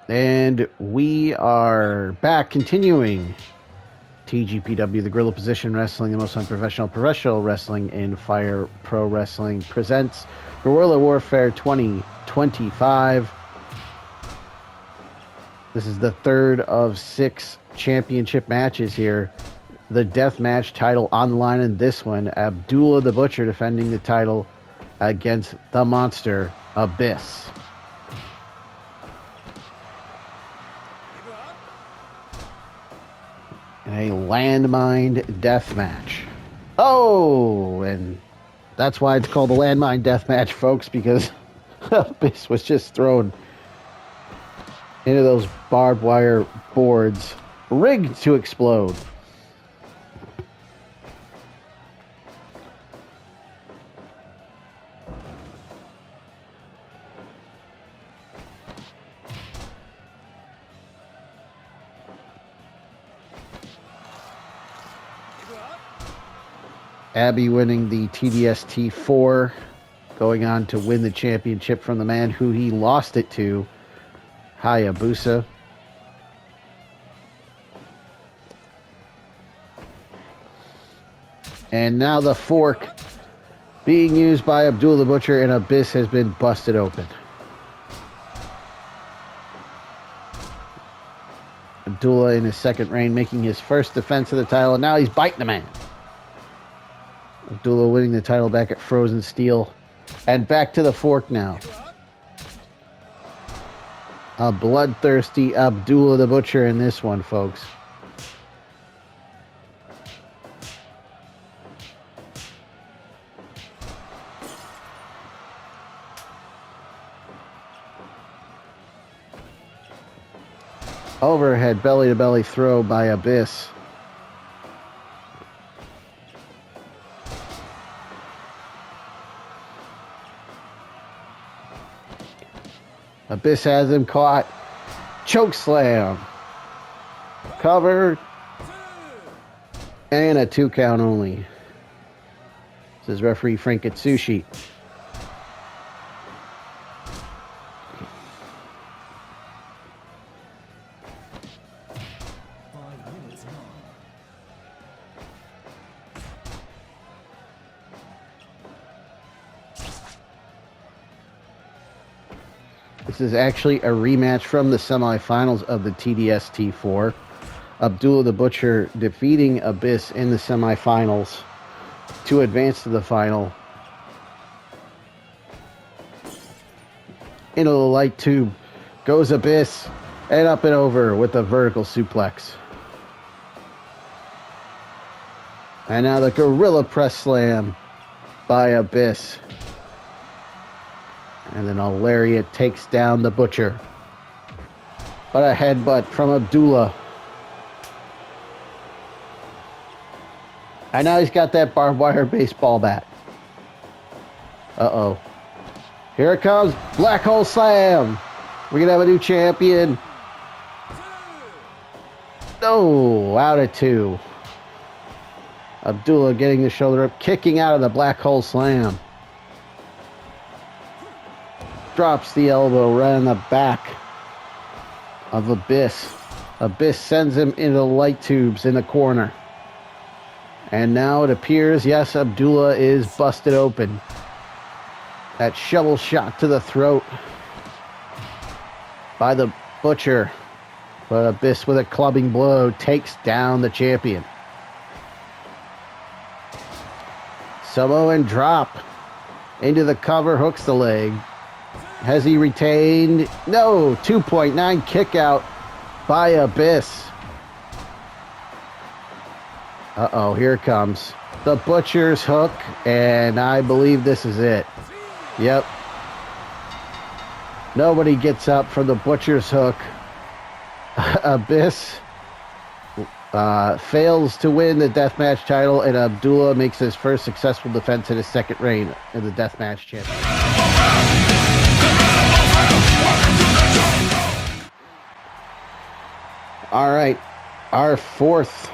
And we are back continuing TGPW, the Guerrilla Position Wrestling, the most unprofessional professional wrestling in Fire Pro Wrestling, presents Guerrilla Warfare 2025. This is the third of 6 championship matches here. The Deathmatch title on the line in this one. Abdullah the Butcher defending the title against the monster, Abyss. A landmine deathmatch. Oh, and that's why it's called a landmine deathmatch, folks, because Abyss was just thrown into those barbed wire boards, rigged to explode. Abby winning the TDST4, going on to win the championship from the man who he lost it to, Hayabusa. And now the fork being used by Abdullah the Butcher, and Abyss has been busted open. Abdullah in his second reign, making his first defense of the title, and now he's biting the man. Abdullah winning the title back at Frozen Steel. And back to the fork now. A bloodthirsty Abdullah the Butcher in this one, folks. Overhead belly-to-belly throw by Abyss. Abyss has him caught. Choke slam. Cover. And a 2 count only. This is referee Frank Atsushi. This is actually a rematch from the semifinals of the TDST4. Abdullah the Butcher defeating Abyss in the semifinals to advance to the final. Into the light tube goes Abyss, and up and over with a vertical suplex. And now the Gorilla Press Slam by Abyss. And then a lariat takes down the Butcher. But a headbutt from Abdullah. And now he's got that barbed wire baseball bat. Uh-oh. Here it comes. Black Hole Slam. We're going to have a new champion. Oh, out of 2. Abdullah getting the shoulder up, kicking out of the Black Hole Slam. Drops the elbow right on the back of Abyss. Abyss sends him into the light tubes in the corner. And now it appears, yes, Abdullah is busted open. That shovel shot to the throat by the Butcher. But Abyss with a clubbing blow takes down the champion. Samoan drop into the cover, hooks the leg. Has he retained? No, 2.9 kick out by Abyss. Uh-oh, here it comes. The Butcher's hook, and I believe this is it. Yep. Nobody gets up from the Butcher's hook. Abyss fails to win the Deathmatch title, and Abdullah makes his first successful defense in his second reign in the Deathmatch championship. All right, our fourth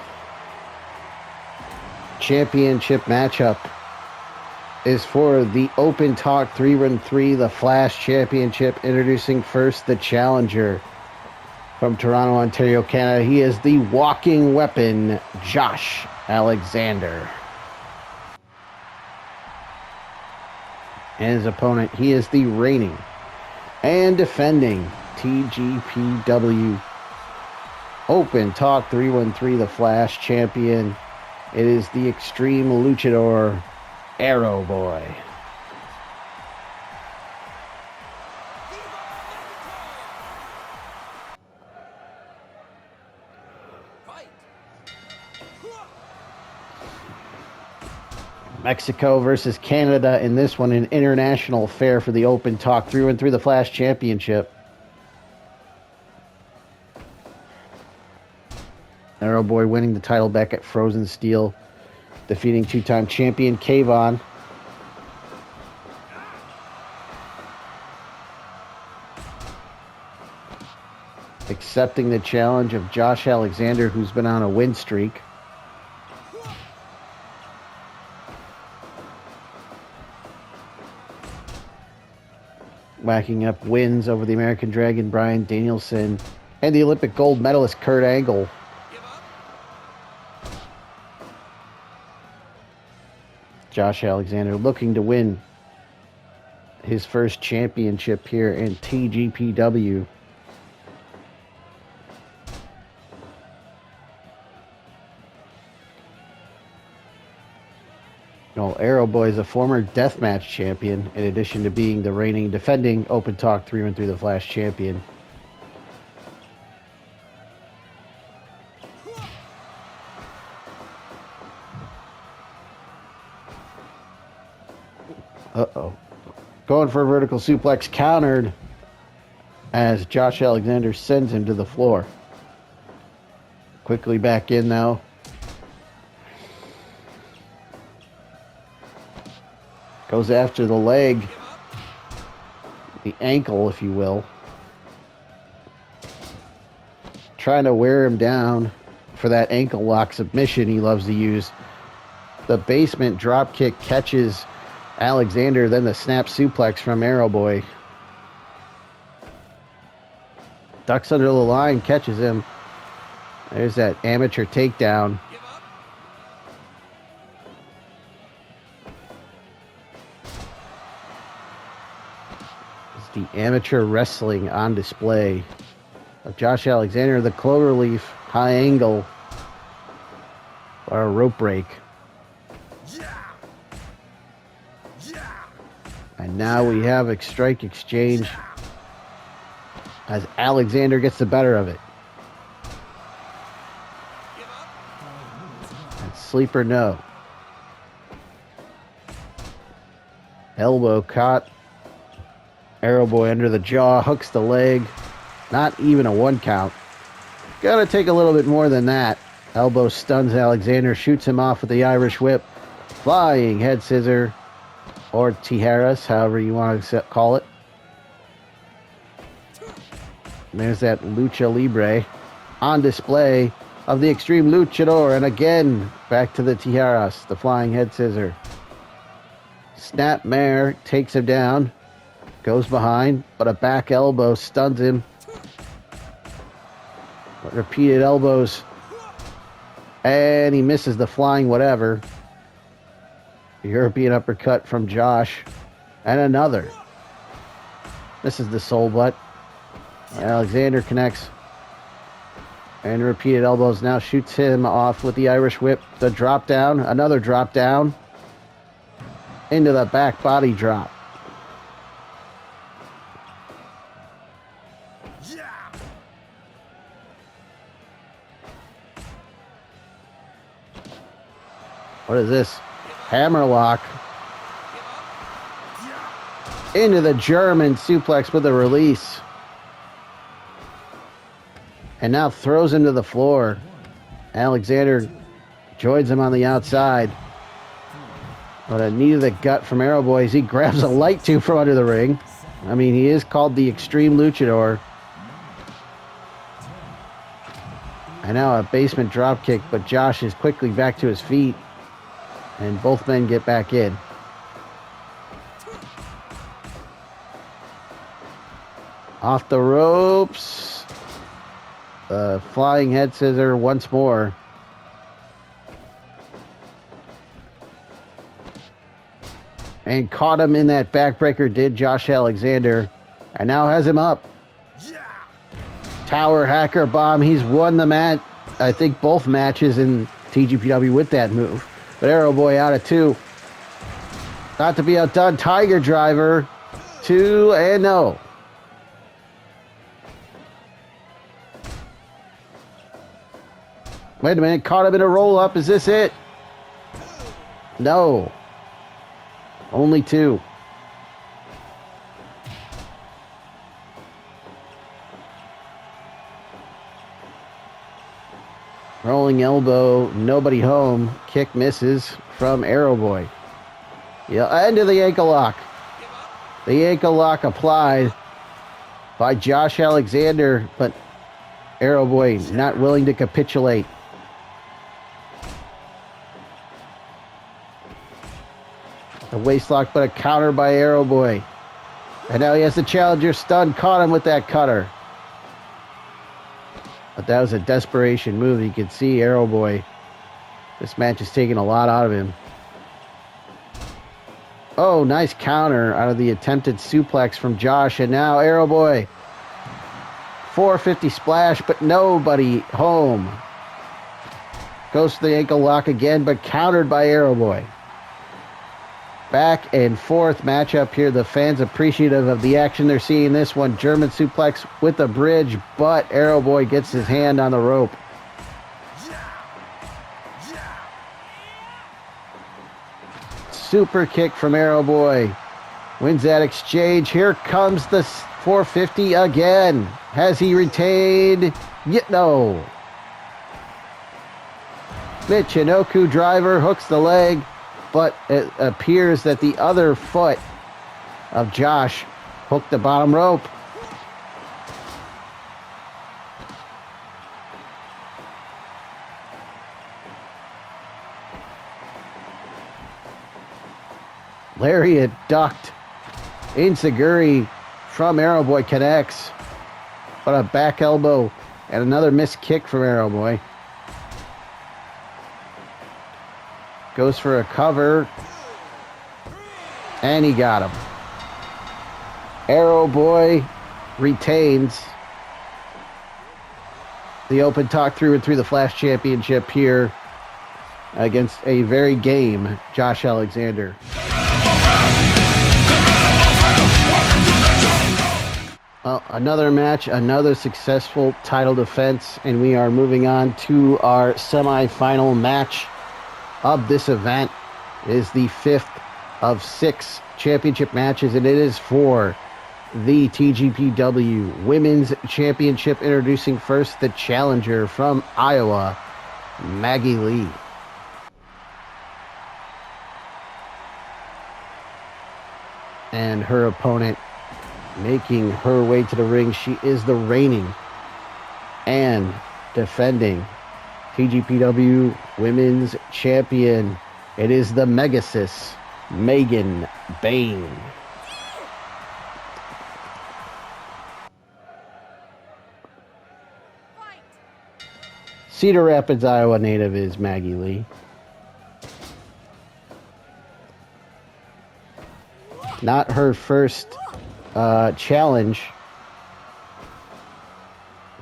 championship matchup is for the OpenTalk 3-run-3, the Flash Championship. Introducing first the challenger, From Toronto, Ontario, Canada, he is the walking weapon, Josh Alexander. And his opponent, he is the reigning and defending TGPW OpenTalk 313 The Flash champion. It is the Extreme Luchador, Aero Boy. Mexico versus Canada in this one, an international affair for the OpenTalk 313 The Flash Championship. Aero Boy winning the title back at Frozen Steel, defeating two-time champion Kayvon. Accepting the challenge of Josh Alexander, who's been on a win streak. Whacking up wins over the American Dragon Bryan Danielson and the Olympic gold medalist Kurt Angle. Josh Alexander looking to win his first championship here in TGPW. Aero Boy is a former Deathmatch champion, in addition to being the reigning defending OpenTalk 313 The Flash champion. Uh-oh. Going for a vertical suplex, countered as Josh Alexander sends him to the floor. Quickly back in now. Goes after the leg, the ankle, if you will. Trying to wear him down for that ankle lock submission he loves to use. The basement drop kick catches Alexander, then the snap suplex from Aero Boy. Ducks under the line, catches him. There's that amateur takedown. The amateur wrestling on display of Josh Alexander, the cloverleaf, high angle, or a rope break. And now we have a strike exchange as Alexander gets the better of it. And sleeper no. Elbow caught. Aero Boy under the jaw, hooks the leg. Not even a 1 count. Gotta take a little bit more than that. Elbow stuns Alexander, shoots him off with the Irish whip. Flying head scissor, or tijeras, however you want to call it. And there's that lucha libre on display of the Extreme Luchador. And again, back to the tijeras, the flying head scissor. Snapmare takes him down. Goes behind, but a back elbow stuns him. Repeated elbows. And he misses the flying whatever. European uppercut from Josh. And another. Misses the soul butt. Alexander connects. And repeated elbows now shoots him off with the Irish whip. The drop down. Another drop down. Into the back body drop. What is this? Hammerlock. Into the German suplex with a release. And now throws him to the floor. Alexander joins him on the outside. But a knee to the gut from Aero Boy as he grabs a light tube from under the ring. I mean, he is called the Extreme Luchador. And now a basement drop kick, but Josh is quickly back to his feet. And both men get back in. Off the ropes. flying head scissor once more. And caught him in that backbreaker, did Josh Alexander. And now has him up. Tower hacker bomb. He's won the match. I think both matches in TGPW with that move. But Aero Boy out of 2. Not to be outdone. Tiger driver. 2 and no. Wait a minute. Caught him in a roll up. Is this it? No. Only 2. Rolling elbow, nobody home. Kick misses from Aero Boy. Yeah, into the ankle lock. The ankle lock applied by Josh Alexander, but Aero Boy not willing to capitulate. A waist lock, but a counter by Aero Boy. And now he has the challenger stun. Caught him with that cutter. But that was a desperation move. You could see Aero Boy. This match is taking a lot out of him. Oh, nice counter out of the attempted suplex from Josh. And now Aero Boy. 450 splash, but nobody home. Goes to the ankle lock again, but countered by Aero Boy. Back and forth matchup here. The fans appreciative of the action they're seeing. This one, German suplex with a bridge, but Aero Boy gets his hand on the rope. Super kick from Aero Boy. Wins that exchange. Here comes the 450 again. Has he retained? No. Michinoku driver hooks the leg. But it appears that the other foot of Josh hooked the bottom rope. Lariat ducked. Inseguri from Aero Boy connects. But a back elbow and another missed kick from Aero Boy. Goes for a cover. And he got him. Aero Boy retains the OpenTalk through and through the Flash Championship here against a very game Josh Alexander. Well, another match, another successful title defense, and we are moving on to our semifinal match of this event. It is the 5th of 6 championship matches, and it is for the TGPW Women's Championship. Introducing first the challenger from Iowa, Maggie Lee. And her opponent making her way to the ring. She is the reigning and defending TGPW Women's Champion. It is the Megasis, Megan Bayne. Cedar Rapids, Iowa native is Maggie Lee. Not her first challenge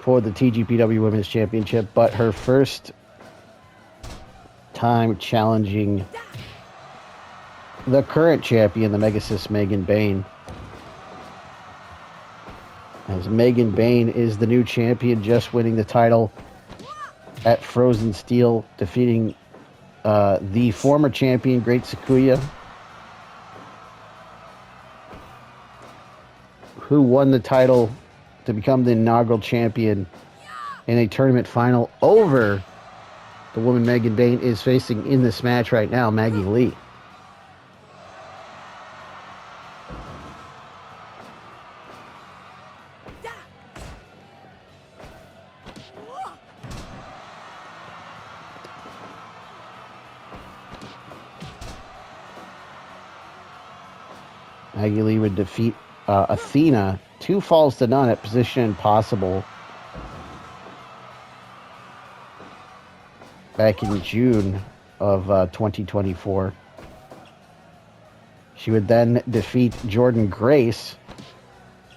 for the TGPW Women's Championship, but her first time challenging the current champion, the Megasis Megan Bayne. As Megan Bayne is the new champion, just winning the title at Frozen Steel, defeating the former champion, Great Sakuya, who won the title to become the inaugural champion in a tournament final over the woman Megan Bayne is facing in this match right now, Maggie Lee. Maggie Lee would defeat Athena 2 falls to none at position impossible. back in June of 2024. She would then defeat Jordan Grace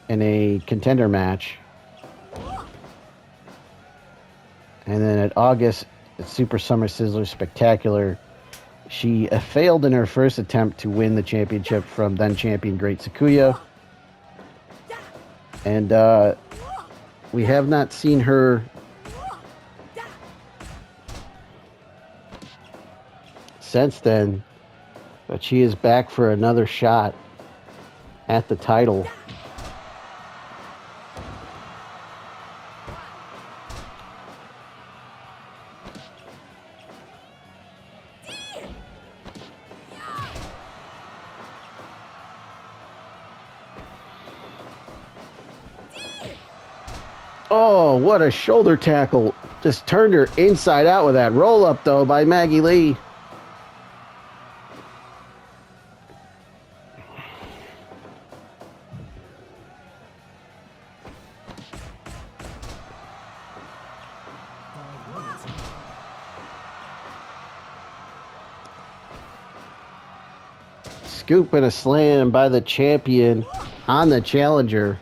in a contender match. And then at August, at Super Summer Sizzler Spectacular, she failed in her first attempt to win the championship from then-champion Great Sakuya. And we have not seen her since then, but she is back for another shot at the title. Oh, what a shoulder tackle. Just turned her inside out with that roll up, though, by Maggie Lee. Scoop and a slam by the champion on the challenger.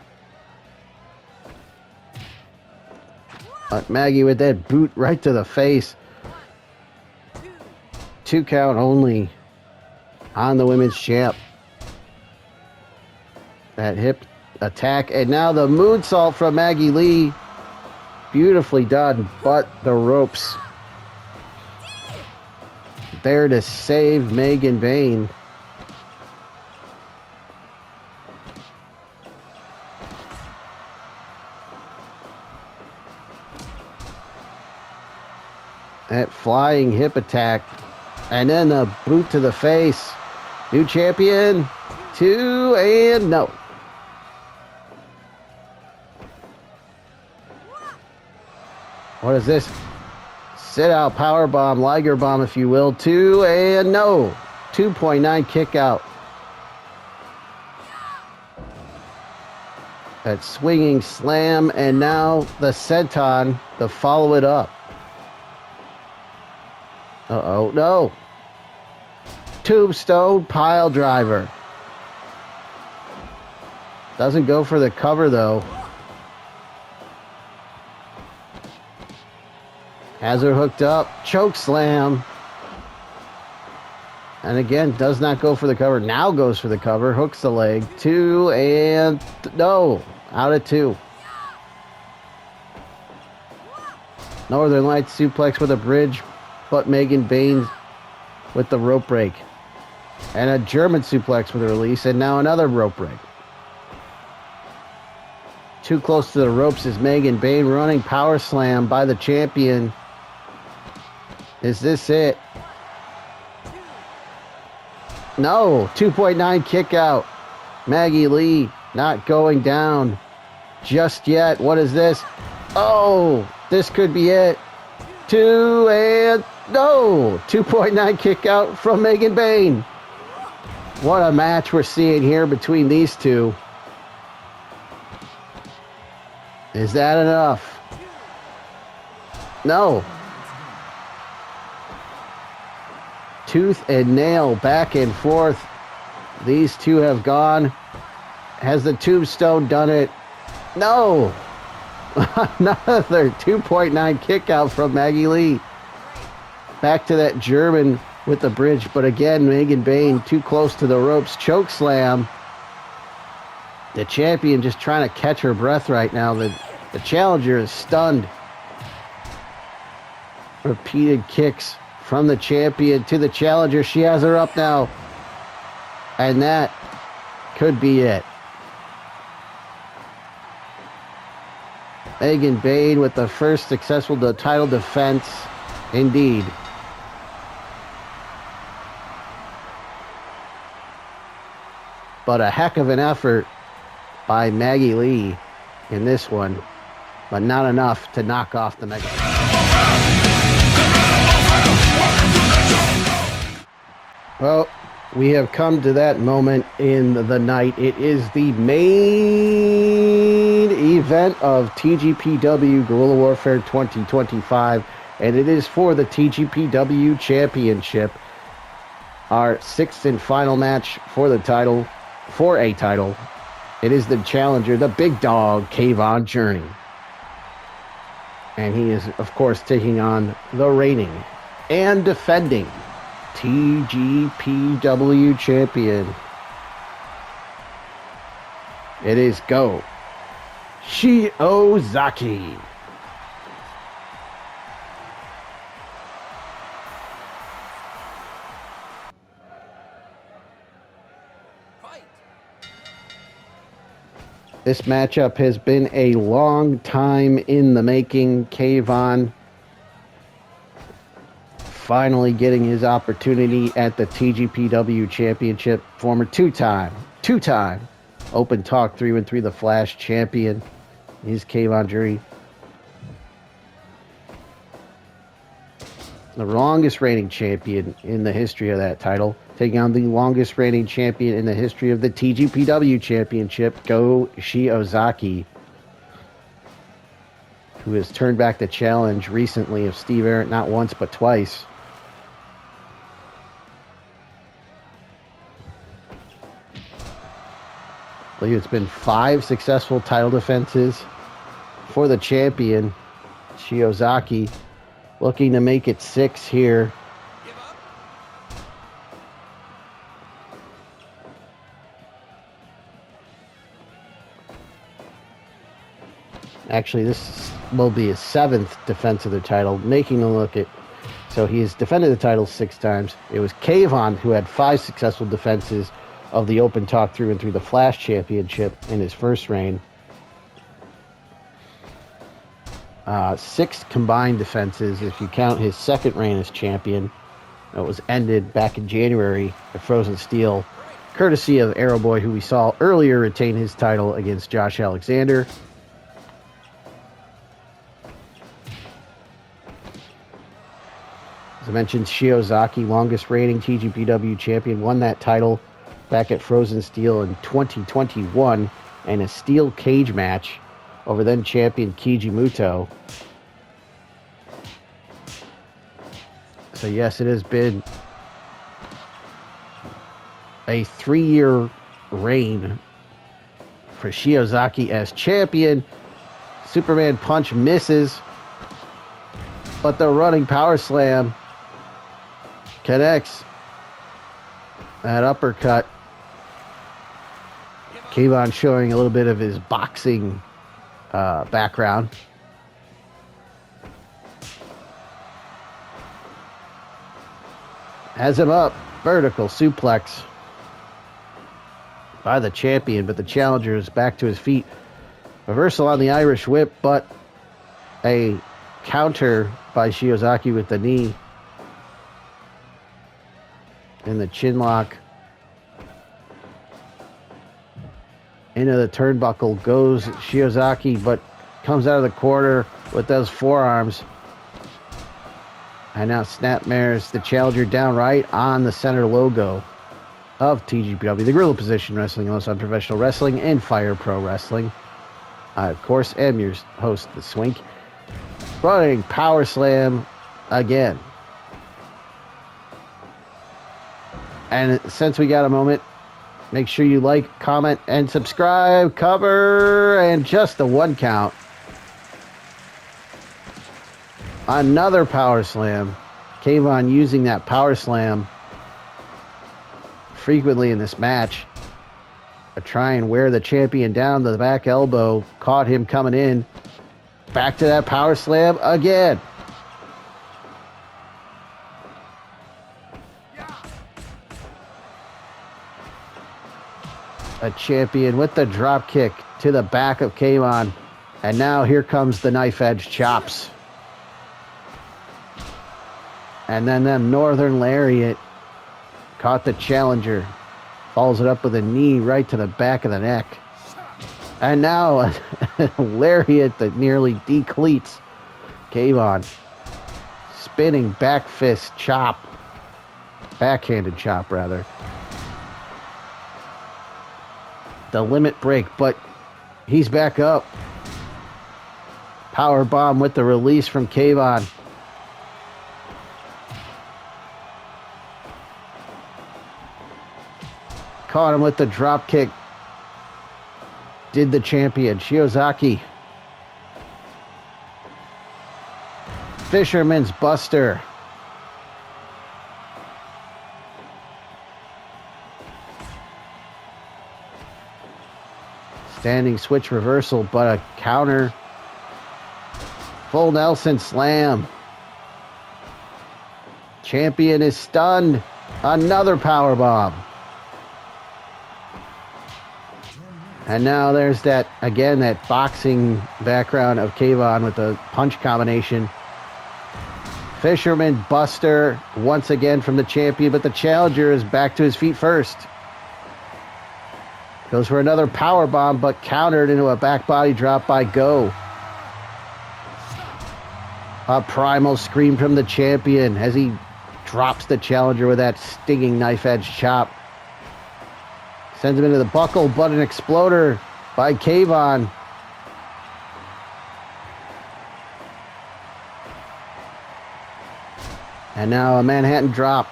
But Maggie with that boot right to the face. 2 count only on the women's champ. That hip attack. And now the moonsault from Maggie Lee. Beautifully done, but the ropes. There to save Megan Bayne. That flying hip attack. And then a boot to the face. New champion. 2 and no. What is this? Sit out power bomb, Liger bomb if you will. 2 and no. 2.9 kick out. That swinging slam and now the senton to follow it up. Uh-oh, no. Tombstone pile driver. Doesn't go for the cover, though. Has her hooked up. Choke slam. And again, does not go for the cover. Now goes for the cover. Hooks the leg. 2 and no. Out of 2. Northern Lights suplex with a bridge. But Megan Bayne with the rope break. And a German suplex with a release. And now another rope break. Too close to the ropes is Megan Bayne. Running power slam by the champion. Is this it? No. 2.9 kick out. Maggie Lee not going down just yet. What is this? Oh, this could be it. 2 and no. 2.9 kick out from Megan Bayne. What a match we're seeing here between these two. Is that enough? No. Tooth and nail back and forth. These two have gone. Has the tombstone done it? No. Another 2.9 kick out from Maggie Lee. Back to that German with the bridge. But again, Megan Bayne too close to the ropes. Choke slam. The champion just trying to catch her breath right now. The challenger is stunned. Repeated kicks from the champion to the challenger. She has her up now. And that could be it. Megan Bayne with the first successful title defense. Indeed. But a heck of an effort by Maggie Lee in this one. But not enough to knock off the Mega. Well, we have come to that moment in the night. It is the main event of TGPW Guerrilla Warfare 2025. and it is for the TGPW Championship. Our sixth and final match for a title. It is the challenger, the big dog, Kayvon Journey. And he is, of course, taking on the reigning and defending TGPW champion. It is Go Shiozaki. This matchup has been a long time in the making. Kayvon finally getting his opportunity at the TGPW Championship. Former two-time OpenTalk 3-3 The Flash champion. He's Kayvon Journey. The longest reigning champion in the history of that title. Taking on the longest reigning champion in the history of the TGPW Championship, Go Shiozaki, who has turned back the challenge recently of Steve Arndt not once but twice. I believe it's been 5 successful title defenses for the champion, Shiozaki, looking to make it 6 here. Actually, this will be his 7th defense of the title, making a look at... So he has defended the title 6 times. It was Kayvon who had 5 successful defenses of the OpenTalk 3-3 The Flash Championship in his first reign. 6 combined defenses if you count his second reign as champion. It was ended back in January at Frozen Steel, courtesy of Aero Boy, who we saw earlier retain his title against Josh Alexander. As I mentioned, Shiozaki, longest reigning TGPW champion, won that title back at Frozen Steel in 2021 in a steel cage match over then champion Keiji Muto. So yes, it has been a 3-year reign for Shiozaki as champion. Superman punch misses, but the running power slam connects. That uppercut. Kayvon showing a little bit of his boxing background. Has him up. Vertical suplex by the champion, but the challenger is back to his feet. Reversal on the Irish whip, but a counter by Shiozaki with the knee. And the chin lock. Into the turnbuckle goes Shiozaki, but comes out of the corner with those forearms. And now snapmares the challenger down right on the center logo of TGPW, the Guerrilla Position Wrestling, also on Professional Wrestling and Fire Pro Wrestling. Of course, am your host, The Swink. Running power slam again. And since we got a moment, make sure you like, comment, and subscribe. Cover, and just the 1 count. Another power slam. Kayvon using that power slam frequently in this match. To try and wear the champion down. The back elbow caught him coming in. Back to that power slam again. A champion with the drop kick to the back of Kayvon. And now here comes the knife edge chops. And then the Northern Lariat caught the challenger. Follows it up with a knee right to the back of the neck. And now a lariat that nearly decleats Kayvon. Spinning back fist chop. Backhanded chop, rather. The limit break, but he's back up. Power bomb with the release from Kayvon. Caught him with the drop kick. Did the champion. Shiozaki. Fisherman's Buster. Standing switch reversal, but a counter. Full Nelson slam. Champion is stunned. Another powerbomb. And now there's that, again, that boxing background of Kayvon with the punch combination. Fisherman Buster once again from the champion, but the challenger is back to his feet first. Goes for another powerbomb, but countered into a back body drop by Go. A primal scream from the champion as he drops the challenger with that stinging knife edge chop. Sends him into the buckle, but an exploder by Kayvon. And now a Manhattan drop.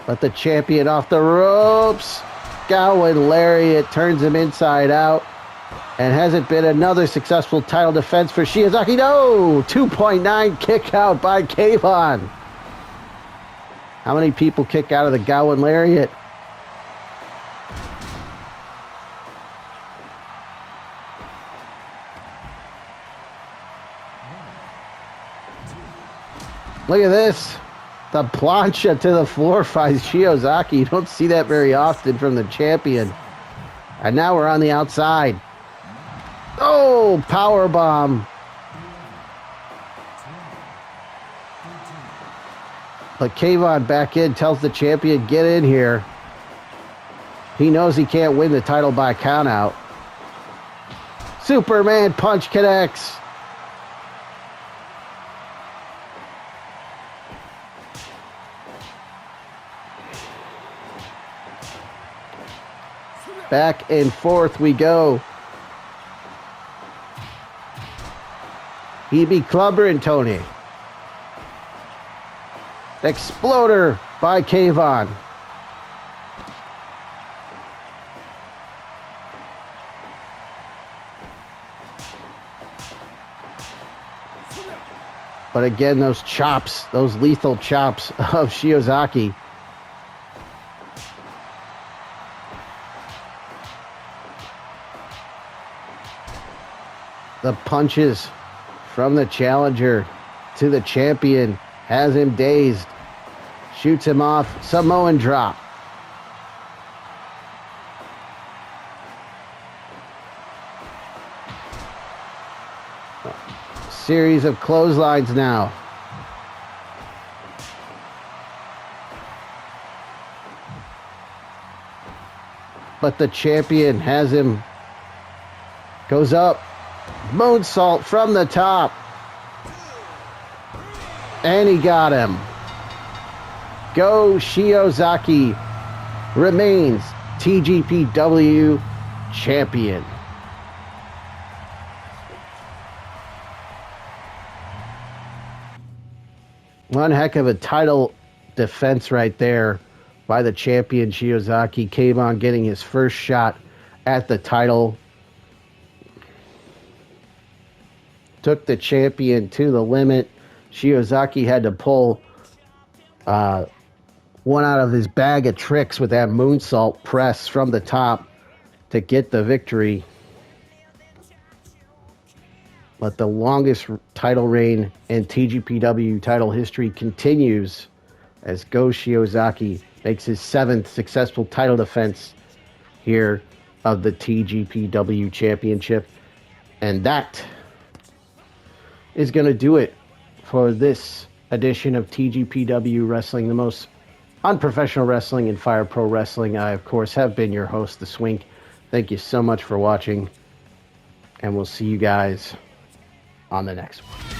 But the champion off the ropes. Gowan lariat turns him inside out. And has it been another successful title defense for Shiozaki? No! 2.9 kick out by Kayvon. How many people kick out of the Gowan lariat? Look at this. The plancha to the floor finds Shiozaki. You don't see that very often from the champion. And now we're on the outside. Oh, powerbomb. But Kayvon back in, tells the champion, get in here. He knows he can't win the title by countout. Superman punch connects. Back and forth we go. He be clubbering Tony. Exploder by Kayvon. But again, those chops, those lethal chops of Shiozaki. The punches from the challenger to the champion has him dazed. Shoots him off. Samoan drop. Series of clotheslines now. But the champion has him. Goes up. Moonsault from the top. And he got him. Go Shiozaki remains TGPW champion. One heck of a title defense right there by the champion Shiozaki. Kayvon getting his first shot at the title. Took the champion to the limit. Shiozaki had to pull one out of his bag of tricks with that moonsault press from the top to get the victory. But the longest title reign in TGPW title history continues as Go Shiozaki makes his 7th successful title defense here of the TGPW championship. And that is going to do it for this edition of TGPW Wrestling, the most unprofessional wrestling in Fire Pro Wrestling. I, of course, have been your host, The Swink. Thank you so much for watching, and we'll see you guys on the next one.